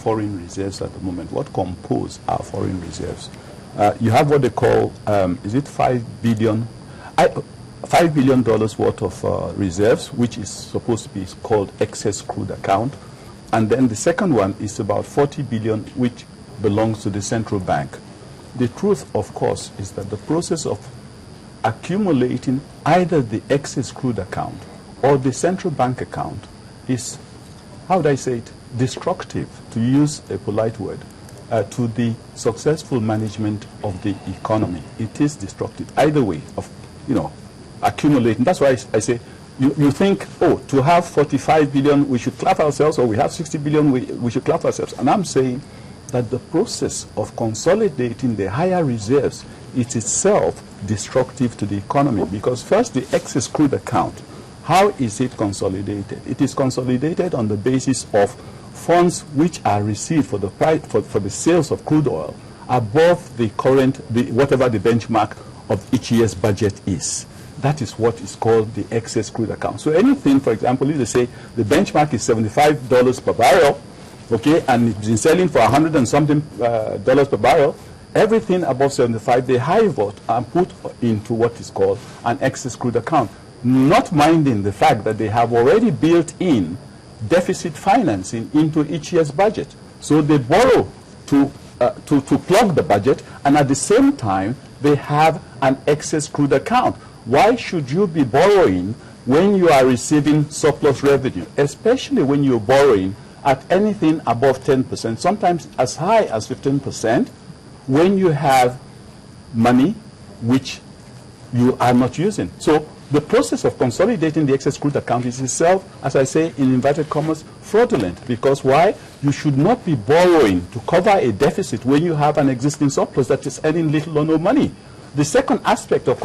foreign reserves at the moment, what compose our foreign reserves? You have what they call, is it $5 billion worth of reserves, which is supposed to be called excess crude account. And then the second one is about 40 billion, which belongs to the central bank. The truth, of course, is that the process of accumulating either the excess crude account or the central bank account is, how would I say it, destructive, to use a polite word, to the successful management of the economy. It is destructive, either way of, accumulating. That's why I say, you think, oh, to have 45 billion, we should clap ourselves, or we have 60 billion, we should clap ourselves. And I'm saying that the process of consolidating the higher reserves is itself destructive to the economy, because first, the excess crude account, how is it consolidated? It is consolidated on the basis of funds which are received for the price for the sales of crude oil above the current, whatever the benchmark of each year's budget is. That is what is called the excess crude account. So anything, for example, if they say the benchmark is $75 per barrel, okay, and it's been selling for $100 and something dollars per barrel, everything above 75, they high-vote and put into what is called an excess crude account, not minding the fact that they have already built in deficit financing into each year's budget. So they borrow to plug the budget, and at the same time, they have an excess crude account. Why should you be borrowing when you are receiving surplus revenue, especially when you're borrowing at anything above 10%, sometimes as high as 15%, when you have money which you are not using? So the process of consolidating the excess crude account is itself, as I say in inverted commas, fraudulent. Because why? You should not be borrowing to cover a deficit when you have an existing surplus that is earning little or no money. The second aspect of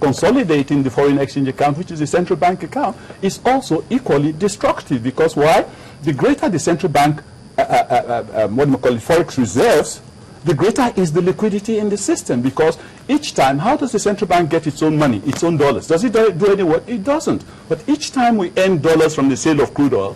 consolidating the foreign exchange account, which is the central bank account, is also equally destructive. Because why? The greater the central bank, forex reserves, the greater is the liquidity in the system. Because each time, how does the central bank get its own money, its own dollars? Does it do any work? It doesn't. But each time we earn dollars from the sale of crude oil,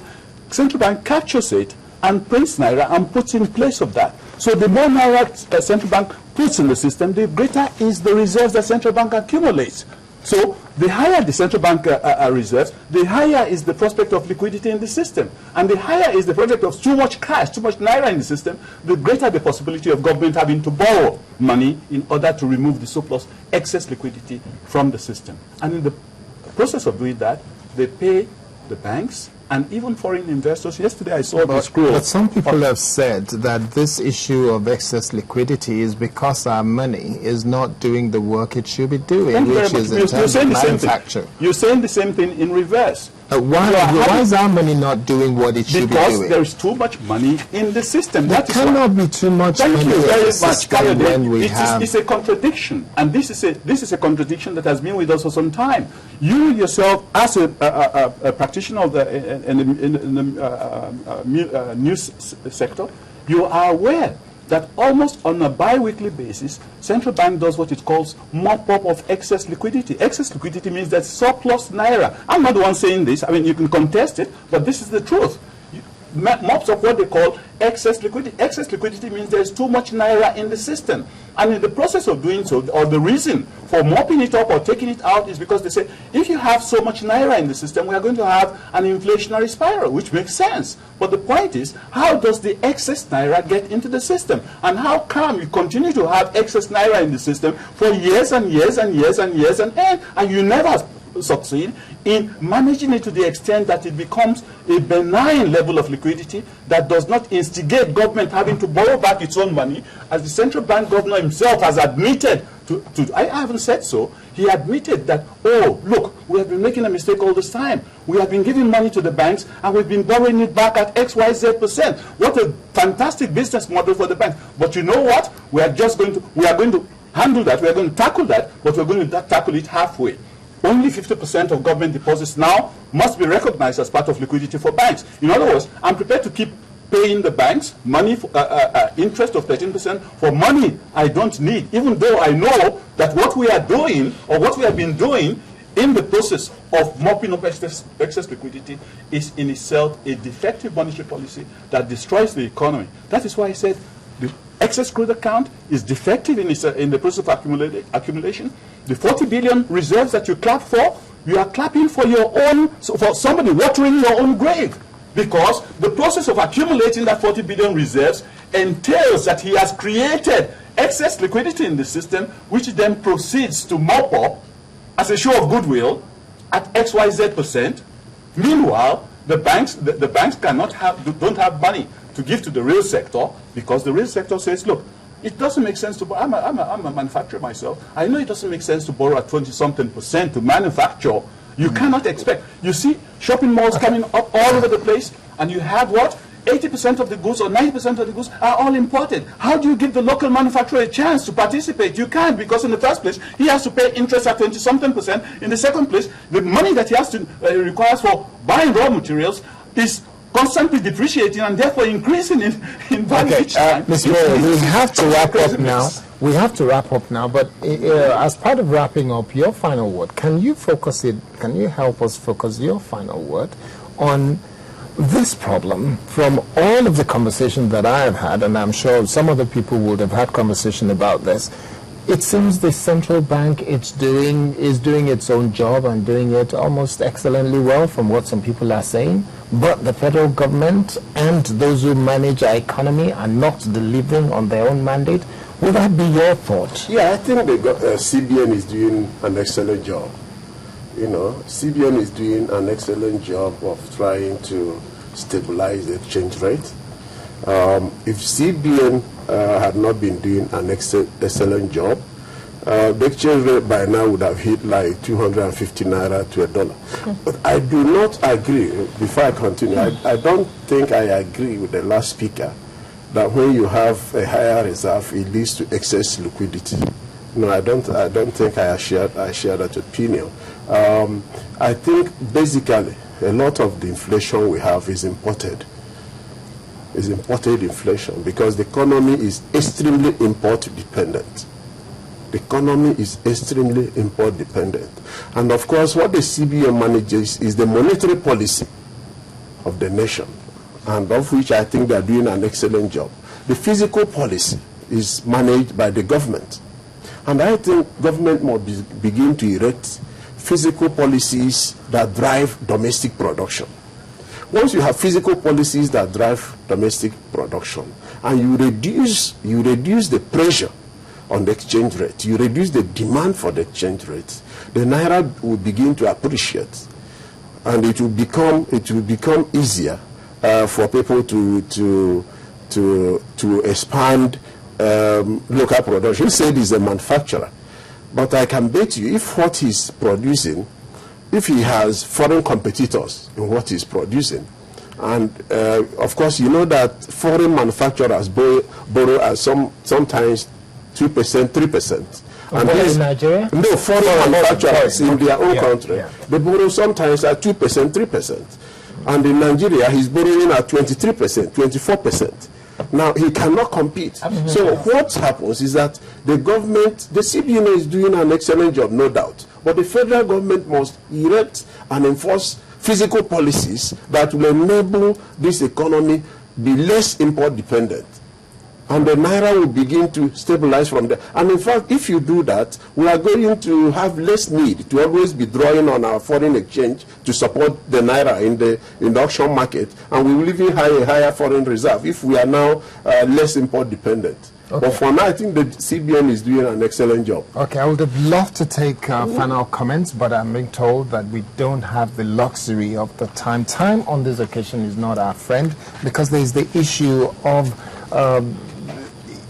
central bank captures it and prints naira and puts in place of that. So the more naira central bank puts in the system, the greater is the reserves that central bank accumulates. So the higher the central bank reserves, the higher is the prospect of liquidity in the system. And the higher is the prospect of too much cash, too much naira in the system, the greater the possibility of government having to borrow money in order to remove the surplus excess liquidity from the system. And in the process of doing that, they pay the banks and even foreign investors. Yesterday I saw the scroll. But some people have said that this issue of excess liquidity is because our money is not doing the work it should be doing, which is in terms of manufacture. You're saying the same thing in reverse. Why is our money not doing what it should be doing? Because there is too much money in the system. There cannot be too much money in the system when we have... It's a contradiction. And this is a contradiction that has been with us for some time. You yourself, as a practitioner of the news sector, you are aware that almost on a bi-weekly basis, central bank does what it calls mop-up of excess liquidity. Excess liquidity means that surplus naira. I'm not the one saying this. I mean, you can contest it, but this is the truth. Mops up what they call excess liquidity. Excess liquidity means there's too much naira in the system. And in the process of doing so, or the reason for mopping it up or taking it out is because they say, if you have so much naira in the system, we are going to have an inflationary spiral, which makes sense. But the point is, how does the excess naira get into the system? And how come you continue to have excess naira in the system for years and years and years and years and you never succeed in managing it to the extent that it becomes a benign level of liquidity that does not instigate government having to borrow back its own money, as the central bank governor himself has admitted I haven't said so. He admitted that, oh, look, we have been making a mistake all this time. We have been giving money to the banks and we've been borrowing it back at XYZ%. What a fantastic business model for the bank. But you know what? We are going to handle that. We are going to tackle that, but we're going to tackle it halfway. Only 50% of government deposits now must be recognized as part of liquidity for banks. In other words, I'm prepared to keep paying the banks money, for, interest of 13% for money I don't need, even though I know that what we are doing or what we have been doing in the process of mopping up excess liquidity is in itself a defective monetary policy that destroys the economy. That is why I said the excess crude account is defective in the process of accumulation. The 40 billion reserves that you clap for, you are clapping for your own, for somebody watering your own grave. Because the process of accumulating that 40 billion reserves entails that he has created excess liquidity in the system, which then proceeds to mop up as a show of goodwill at XYZ%. Meanwhile, the banks don't have money to give to the real sector, because the real sector says, look, it doesn't make sense to borrow. I'm a manufacturer myself. I know it doesn't make sense to borrow at 20-something% to manufacture. You cannot expect. You see shopping malls coming up all over the place, and you have what? 80% of the goods or 90% of the goods are all imported. How do you give the local manufacturer a chance to participate? You can't, because in the first place, he has to pay interest at 20-something%. In the second place, the money that he has to requires for buying raw materials is constantly depreciating and therefore increasing in value each time. Ms. Mayor, we have to wrap up now. We have to wrap up now, but as part of wrapping up, your final word, can you help us focus your final word on this problem? From all of the conversations that I have had, and I'm sure some other people would have had conversation about this, it seems the central bank is doing its own job and doing it almost excellently well from what some people are saying, but the federal government and those who manage our economy are not delivering on their own mandate. Would that be your thought? Yeah, I think CBN is doing an excellent job. You know, CBN is doing an excellent job of trying to stabilize the exchange rate. If CBN had not been doing an excellent job, the exchange rate by now would have hit like 250 naira to $1. But I do not agree, before I continue, I don't think I agree with the last speaker that when you have a higher reserve, it leads to excess liquidity. No, I don't think I share that opinion. I think basically a lot of the inflation we have is imported. Is imported inflation, because the economy is extremely import dependent. The economy is extremely import dependent. And of course, what the CBN manages is the monetary policy of the nation, and of which I think they are doing an excellent job. The fiscal policy is managed by the government. And I think government must begin to erect fiscal policies that drive domestic production. Once you have physical policies that drive domestic production, and you reduce the pressure on the exchange rate, you reduce the demand for the exchange rate, the naira will begin to appreciate, and it will become easier for people to expand local production. You said he's a manufacturer, but I can bet you if what he's producing, if he has foreign competitors in what he's producing, and of course you know that foreign manufacturers borrow at sometimes 2%, 3%. And in Nigeria? No, foreign manufacturers in their own country, they borrow sometimes at 2%, 3%. And in Nigeria, he's borrowing at 23%, 24%. Now, he cannot compete. So what happens is that the government, the CBN is doing an excellent job, no doubt. But the federal government must erect and enforce physical policies that will enable this economy be less import dependent. And the naira will begin to stabilize from there. And in fact, if you do that, we are going to have less need to always be drawing on our foreign exchange to support the naira in the auction market. And we will even have a higher foreign reserve if we are now less import dependent. Okay. But for now, I think the CBN is doing an excellent job. Okay, I would have loved to take final comments, but I'm being told that we don't have the luxury of the time. Time on this occasion is not our friend, because there is the issue of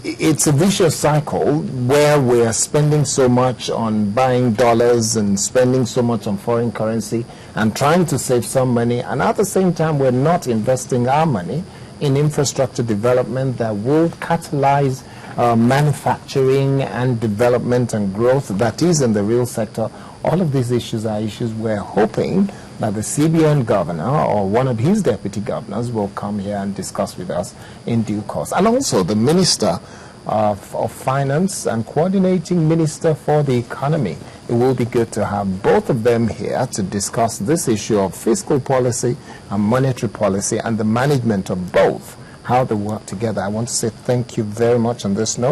it's a vicious cycle where we're spending so much on buying dollars and spending so much on foreign currency and trying to save some money, and at the same time we're not investing our money in infrastructure development that will catalyze manufacturing and development and growth that is in the real sector. All of these issues are issues we're hoping that the CBN governor or one of his deputy governors will come here and discuss with us in due course. And also the minister of Finance and Coordinating Minister for the Economy. It will be good to have both of them here to discuss this issue of fiscal policy and monetary policy and the management of both, how they work together. I want to say thank you very much on this note.